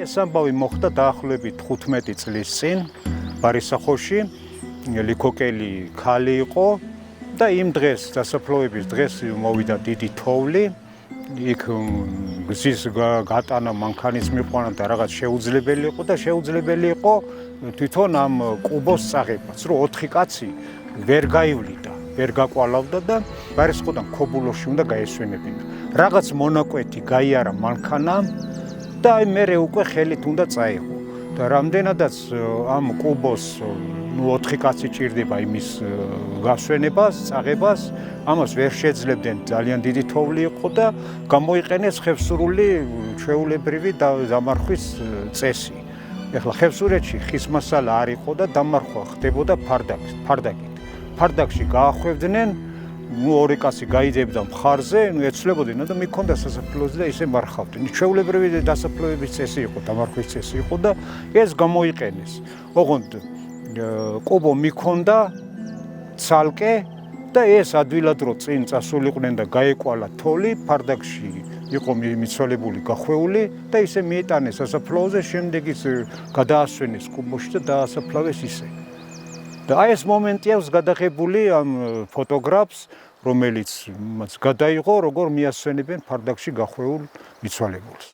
ეს ამბავი მოხდა დაახლოებით 15 წლის წინ ბარისახოში. ლიქოკელი ქალი იყო და იმ დღეს დასაფლავების დღეს მოვიდა დიდი თოვლი. იქ გზის გატანა მანქანის მიყვანა და რაღაც შეუძლებელი იყო და შეუძლებელი იყო თვითონ ამ კუბოს წაღებაც, რომ 4 კაცი ვერ გაივლიდა, ვერ გაკვალავდა და ბარისხოდან ქობულოში უნდა გაესვენებინა. რაღაც მონაკვეთი გაიარა მანქანამ და აი მერე უკვე ხელით უნდა წაიღო. და რამდენადაც ამ კუბოს 4 კაცი ჭირდება იმის გასვენებას, წაღებას, ამას ვერ შეძლებდნენ, ძალიან დიდი თოვლი იყო და გამოიყენეს ხევსურული ჩვეულებრივი დამარხვის წესი. ეხლა ხევსურეთში ხის მასალა არ იყო და დამარხვა ხდებოდა ფარდაკით. ფარდაკში გაახვევდნენ, 2 კაცი გაიდებდა მხარზე, ეცვლებოდნენ და მიქონდა სასაფლაოზე და ისე მარხავდნენ. ჩვეულებრივი დასაფლავების წესი იყო, დამარხვის წესი იყო და ეს გამოიყენეს. ოღონდ კუბო მიქონდა ცალკე და ეს ადვილად რო წინ წასულიყვნენ და გაეკვალა თოვლი, ფარდაკში იყო მიცვალებული გახვეული და ისე მიეტანეს სასაფლაოზე, შემდეგ ის გადაასვენეს კუბოში და დაასაფლავეს ისე. და აი ეს მომენტი აქვს გადაღებული ამ ფოტოგრაფს, რომელიც მას გადაიღო, როგორ მიასვენებენ ფარდაკში გახვეულ მიცვალებულს.